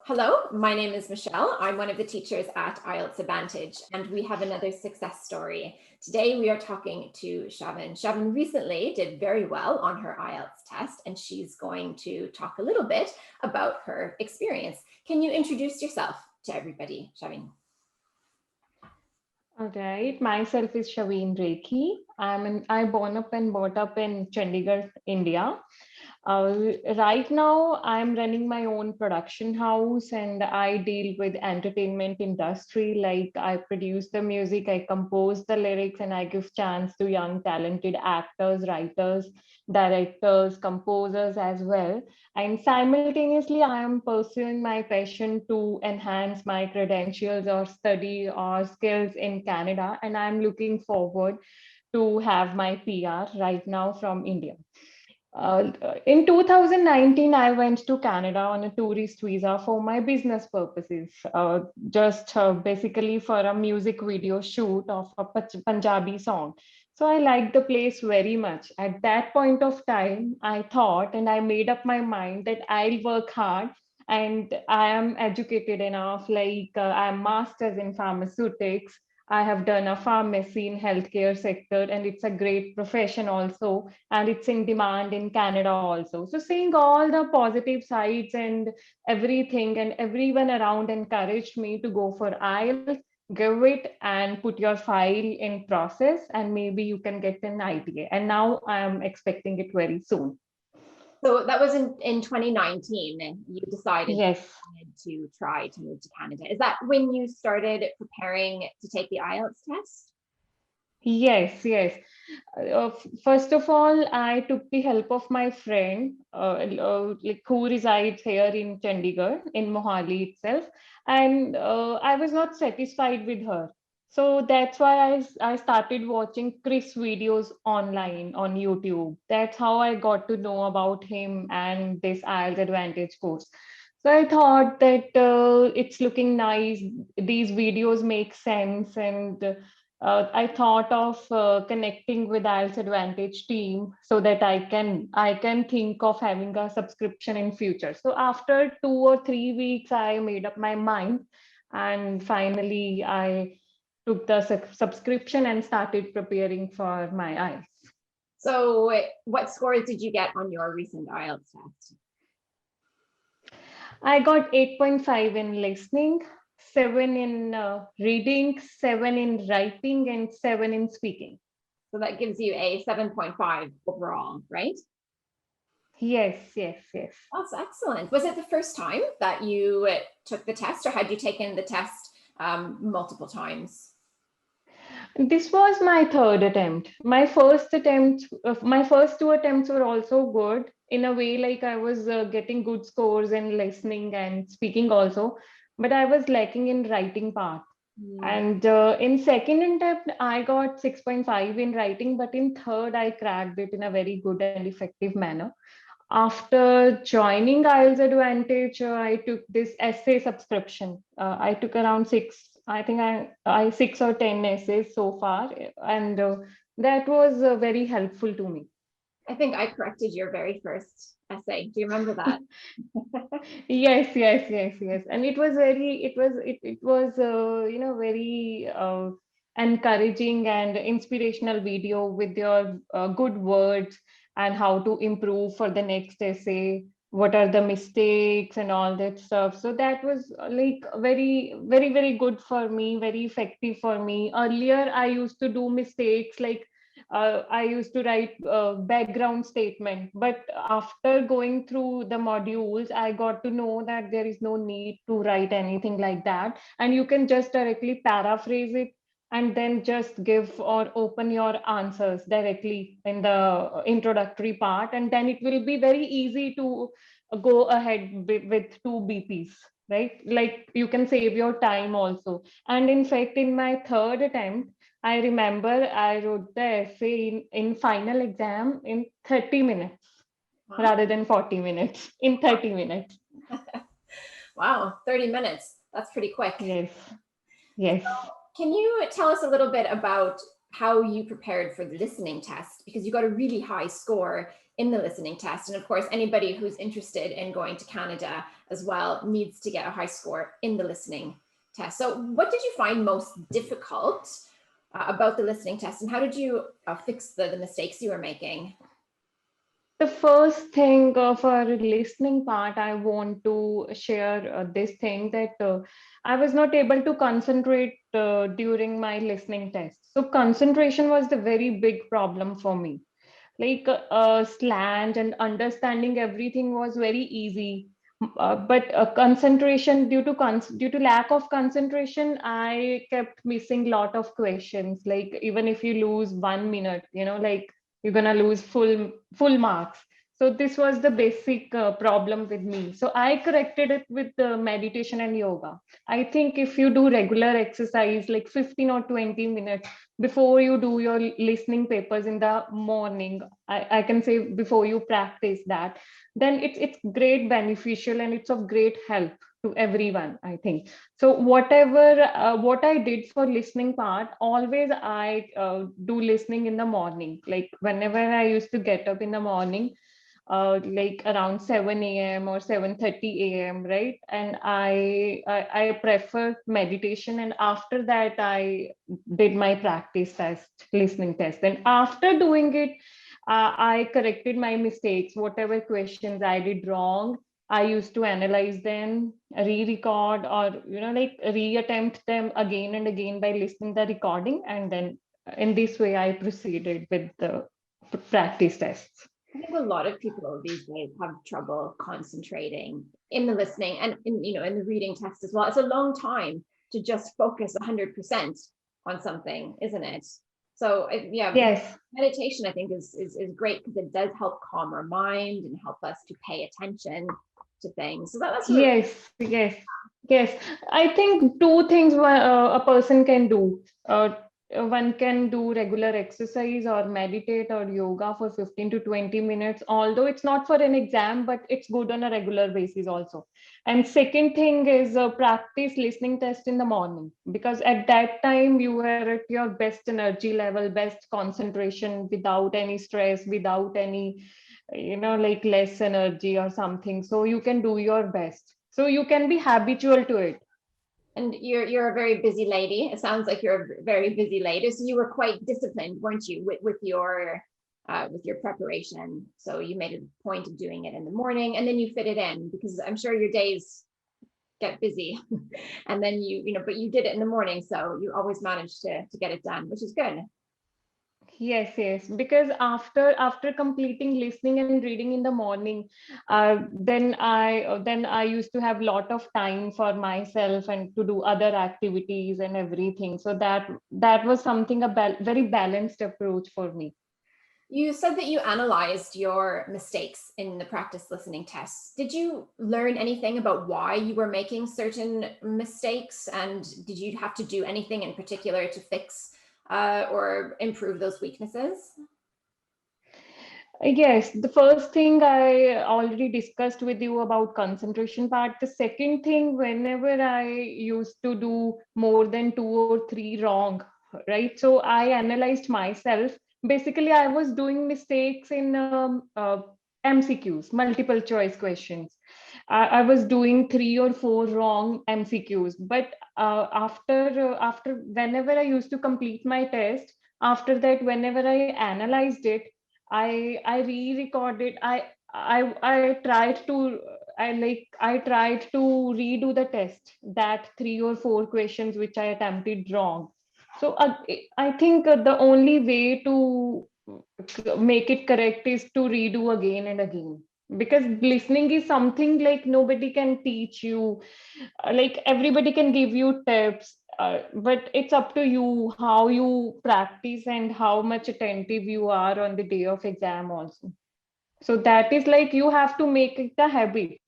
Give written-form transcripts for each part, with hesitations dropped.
Hello, my name is Michelle. I'm one of the teachers at IELTS Advantage, and we have another success story. Today, we are talking to Shavin. Shavin recently did very well on her IELTS test, and she's going to talk a little bit about her experience. Can you introduce yourself to everybody, Shavin? All right, myself is Shavin Rekhi. I born up and brought up in Chandigarh, India. Right now, I'm running my own production house and I deal with entertainment industry. Like I produce the music, I compose the lyrics, and I give chance to young talented actors, writers, directors, composers as well. And simultaneously, I am pursuing my passion to enhance my credentials or study or skills in Canada. And I'm looking forward to have my PR right now from India. In 2019, I went to Canada on a tourist visa for my business purposes, just basically for a music video shoot of a Punjabi song. So I liked the place very much. At that point of time, I thought and I made up my mind that I'll work hard and I am educated enough, like I'm masters in pharmaceutics. I have done a pharmacy in healthcare sector and it's a great profession also, and it's in demand in Canada also. So seeing all the positive sides and everything, and everyone around encouraged me to go for IELTS, give it and put your file in process and maybe you can get an ITA. And now I am expecting it very soon. So that was in 2019, you decided that Yes. you wanted to try to move to Canada. Is that when you started preparing to take the IELTS test? Yes, yes. First of all, I took the help of my friend, like who resides here in Chandigarh, in Mohali itself, and I was not satisfied with her. So that's why I started watching Chris videos online on YouTube. That's how I got to know about him and this IELTS Advantage course. So I thought that it's looking nice. These videos make sense, and I thought of connecting with IELTS Advantage team so that I can think of having a subscription in future. So after 2 or 3 weeks, I made up my mind, and finally I took the subscription and started preparing for my IELTS. So what scores did you get on your recent IELTS test? I got 8.5 in listening, 7 in reading, 7 in writing, and 7 in speaking. So that gives you a 7.5 overall, right? Yes, yes, yes. That's excellent. Was it the first time that you took the test, or had you taken the test multiple times? This was my third attempt. My first two attempts were also good in a way, like I was getting good scores in listening and speaking also, but I was lacking in writing part. Hmm. And in second attempt, I got 6.5 in writing, but in third, I cracked it in a very good and effective manner. After joining IELTS Advantage, I took this essay subscription. I took around I think I 6 or 10 essays so far, and that was very helpful to me. I think I corrected your very first essay. Do you remember that? Yes, yes, yes, yes. And it was it was very encouraging and inspirational video with your good words and how to improve for the next essay, what are the mistakes and all that stuff. So that was like very, very, very good for me, very effective for me. Earlier I used to do mistakes like I used to write background statement, but after going through the modules, I got to know that there is no need to write anything like that. And you can just directly paraphrase it and then just give or open your answers directly in the introductory part. And then it will be very easy to go ahead with two BPs, right? Like you can save your time also. And in fact, in my third attempt, I remember I wrote the essay in final exam in 30 minutes Wow. rather than 40 minutes, in 30 minutes. Wow, 30 minutes. That's pretty quick. Yes, yes. Can you tell us a little bit about how you prepared for the listening test? Because you got a really high score in the listening test. And of course, anybody who's interested in going to Canada as well needs to get a high score in the listening test. So what did you find most difficult about the listening test, and how did you fix the mistakes you were making? The first thing for listening part, I want to share this thing that I was not able to concentrate during my listening test. So concentration was the very big problem for me. Like slant and understanding everything was very easy. But concentration due to lack of concentration, I kept missing lot of questions. Like even if you lose 1 minute, like you're gonna lose full marks. So this was the basic problem with me. So I corrected it with meditation and yoga. I think if you do regular exercise like 15 or 20 minutes before you do your listening papers in the morning, I can say before you practice that, then it's great beneficial and it's of great help to everyone, I think. So whatever what I did for listening part, always I do listening in the morning. Like whenever I used to get up in the morning, like around 7 a.m. or 7:30 a.m., right? And I prefer meditation. And after that, I did my practice test, listening test. And after doing it, I corrected my mistakes, whatever questions I did wrong. I used to analyze them, re-record, or like reattempt them again and again by listening the recording, and then in this way I proceeded with the practice tests. I think a lot of people these days have trouble concentrating in the listening and in the reading test as well. It's a long time to just focus 100% on something, isn't it? So yeah, Yes. meditation I think is great because it does help calm our mind and help us to pay attention to things. So that's really Yes. I think two things a person can do. One can do regular exercise or meditate or yoga for 15 to 20 minutes, although it's not for an exam, but it's good on a regular basis also. And second thing is practice listening test in the morning, because at that time you are at your best energy level, best concentration, without any stress, without any like less energy or something, so you can do your best, so you can be habitual to it. And you're a very busy lady. It sounds like you're a very busy lady. So you were quite disciplined, weren't you, with your preparation? So you made a point of doing it in the morning, and then you fit it in, because I'm sure your days get busy, and then but you did it in the morning, so you always managed to get it done, which is good. Yes, because after completing listening and reading in the morning, then I used to have lot of time for myself and to do other activities and everything. So that was something very balanced approach for me. You said that you analyzed your mistakes in the practice listening tests. Did you learn anything about why you were making certain mistakes? And did you have to do anything in particular to fix or improve those weaknesses? Yes, the first thing I already discussed with you about concentration part. The second thing, whenever I used to do more than two or three wrong, right? So I analyzed myself. Basically, I was doing mistakes in MCQs, multiple choice questions. I was doing three or four wrong MCQs, but after whenever I used to complete my test, after that, whenever I analyzed it, I re-recorded. I tried to I tried to redo the test, that three or four questions which I attempted wrong. So I think the only way to make it correct is to redo again and again, because listening is something like nobody can teach you. Like everybody can give you tips, but it's up to you how you practice and how much attentive you are on the day of exam also. So that is like you have to make it a habit.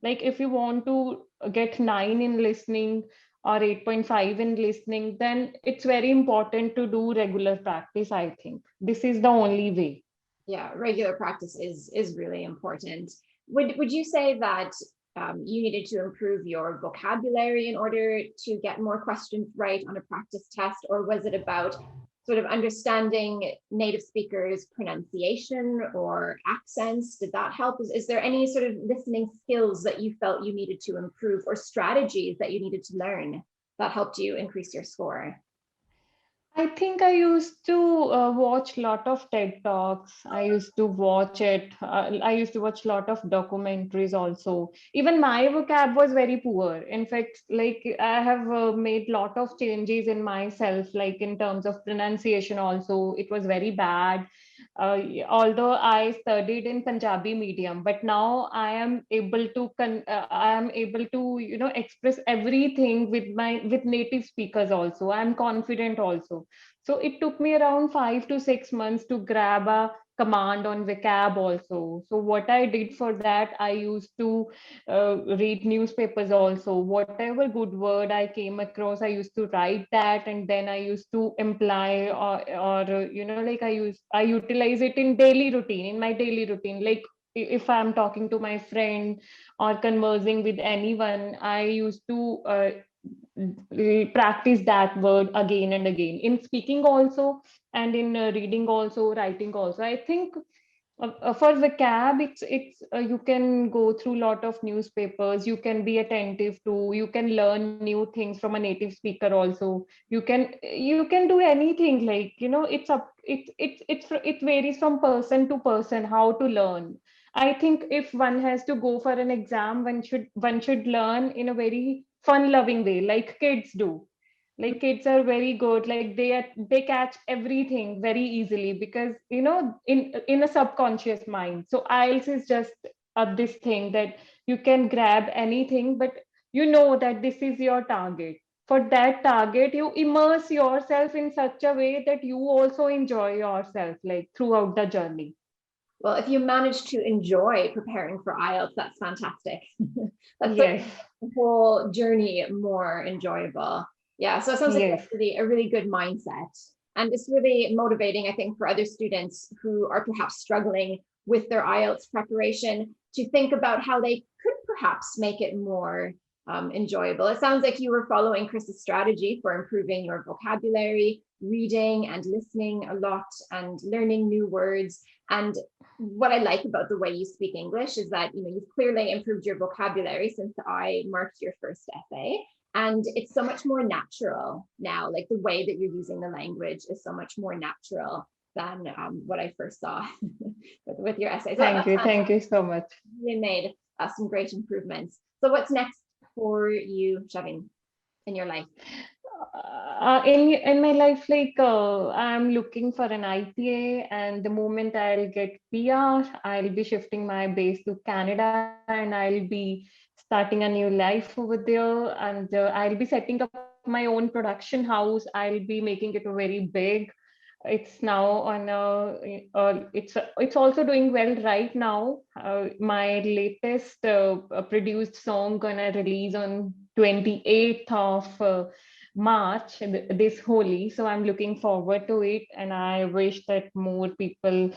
Like if you want to get 9 in listening or 8.5 in listening, then it's very important to do regular practice. I think this is the only way. Yeah, regular practice is really important. Would you say that you needed to improve your vocabulary in order to get more questions right on a practice test, or was it about sort of understanding native speakers' pronunciation or accents? Did that help? Is there any sort of listening skills that you felt you needed to improve, or strategies that you needed to learn that helped you increase your score? I think I used to watch a lot of TED Talks. I used to watch it. I used to watch a lot of documentaries also. Even my vocab was very poor. In fact, like I have made a lot of changes in myself, like in terms of pronunciation also. It was very bad. Although I studied in Punjabi medium, but now I am able to, express everything with native speakers also. I'm confident also. So it took me around 5 to 6 months to grab a command on vocab also. So what I did for that, I used to read newspapers also. Whatever good word I came across, I used to write that, and then I used to imply, or like I utilize it in daily routine, in my daily routine. Like if I'm talking to my friend or conversing with anyone, I used to practice that word again and again in speaking also, and in reading also, writing also. I think for vocab, it's you can go through a lot of newspapers. You can be attentive to. You can learn new things from a native speaker also. You can do anything. Like it's up. It varies from person to person how to learn. I think if one has to go for an exam, one should learn in a very fun-loving way, like kids do. Like kids are very good, like they catch everything very easily, because in a subconscious mind. So IELTS is just this thing that you can grab anything, but you know that this is your target. For that target, you immerse yourself in such a way that you also enjoy yourself, like throughout the journey. Well, if you manage to enjoy preparing for IELTS, that's fantastic. That's like Yes, the whole journey more enjoyable. Yeah, so it sounds like yes. that's really a really good mindset. And it's really motivating, I think, for other students who are perhaps struggling with their IELTS preparation to think about how they could perhaps make it more enjoyable. It sounds like you were following Chris's strategy for improving your vocabulary, reading and listening a lot, and learning new words. And what I like about the way you speak English is that you've clearly improved your vocabulary since I marked your first essay. And it's so much more natural now. Like the way that you're using the language is so much more natural than what I first saw with your essay. So Thank that's you. fantastic. Thank you so much. You made some great improvements. So what's next for you, Shavin, in your life? In my life, like I'm looking for an IPA, and the moment I'll get PR, I'll be shifting my base to Canada, and I'll be starting a new life over there. And I'll be setting up my own production house. I'll be making it very big. It's now on it's also doing well right now. My latest produced song gonna release on 28th of March, this Holi. So I'm looking forward to it, and I wish that more people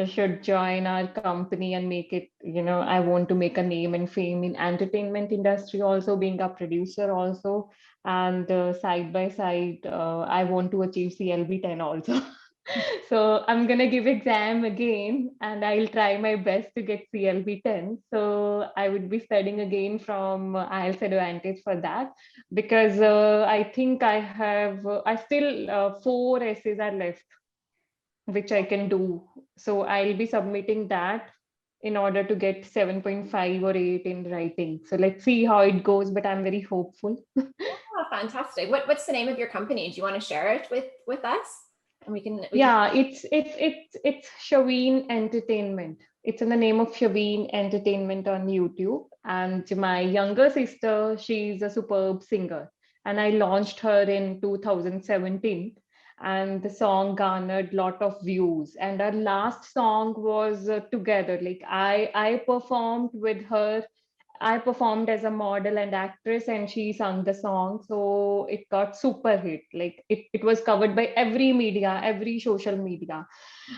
should join our company and make it. I want to make a name and fame in entertainment industry, also being a producer also, and side by side, I want to achieve CLB 10 also. So I'm gonna give exam again, and I'll try my best to get CLB 10. So I would be studying again from IELTS Advantage for that, because I think I still 4 essays are left which I can do. So I'll be submitting that in order to get 7.5 or 8 in writing. So let's see how it goes, but I'm very hopeful. Oh, fantastic. What's the name of your company? Do you want to share it with us? And we can Yeah, it's Shavin Entertainment. It's in the name of Shavin Entertainment on YouTube. And my younger sister, she's a superb singer, and I launched her in 2017. And the song garnered lot of views. And our last song was together. Like I performed with her. I performed as a model and actress, and she sung the song. So it got super hit. Like it was covered by every media, every social media.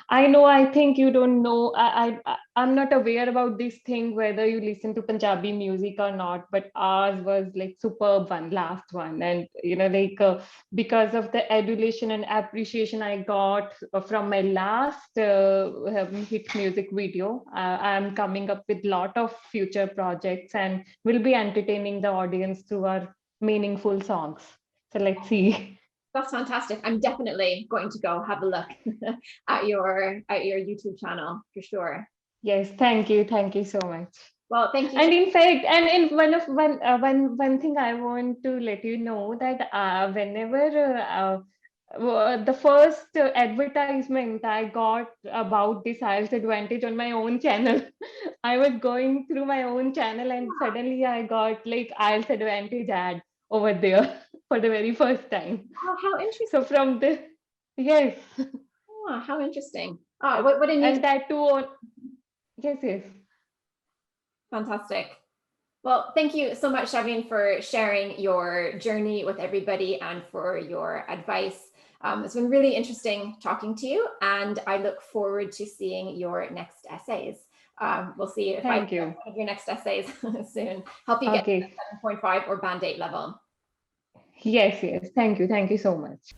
I know, I think you don't know. I'm not aware about this thing, whether you listen to Punjabi music or not, but ours was like superb one, last one. And, because of the adulation and appreciation I got from my last hit music video, I'm coming up with lot of future projects and will be entertaining the audience through our meaningful songs. So let's see. That's fantastic. I'm definitely going to go have a look at your YouTube channel for sure. Yes, thank you. Thank you so much. Well, thank you. And in fact, and in one thing I want to let you know that whenever the first advertisement I got about this IELTS Advantage on my own channel, I was going through my own channel and suddenly I got like IELTS Advantage ad over there for the very first time. Oh, how interesting. So from the, yes. Oh, how interesting. Oh, what a neat. And that too on, yes. Fantastic. Well, thank you so much, Shavin, for sharing your journey with everybody and for your advice. It's been really interesting talking to you, and I look forward to seeing your next essays. We'll see if I get one of your next essays soon. Help you get to 7.5 or Band 8 level. Yes. Thank you. Thank you so much.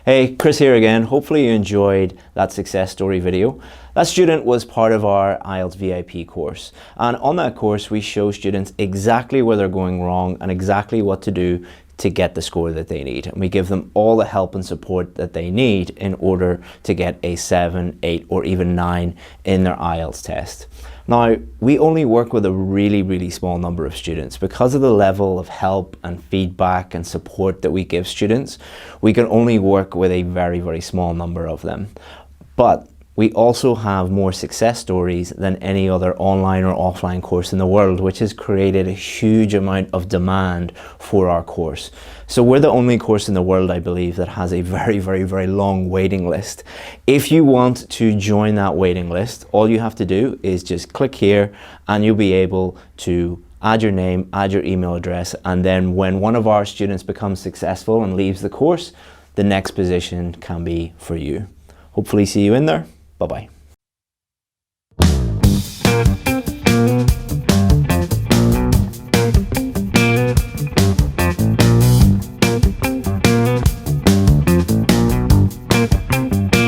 Hey, Chris here again. Hopefully you enjoyed that success story video. That student was part of our IELTS VIP course. And on that course, we show students exactly where they're going wrong and exactly what to do to get the score that they need. And we give them all the help and support that they need in order to get a 7, 8, or even 9 in their IELTS test. Now, we only work with a really small number of students. Because of the level of help and feedback and support that we give students, we can only work with a very small number of them. But we also have more success stories than any other online or offline course in the world, which has created a huge amount of demand for our course. So we're the only course in the world, I believe, that has a very long waiting list. If you want to join that waiting list, all you have to do is just click here and you'll be able to add your name, add your email address, and then when one of our students becomes successful and leaves the course, the next position can be for you. Hopefully see you in there. Bye-bye.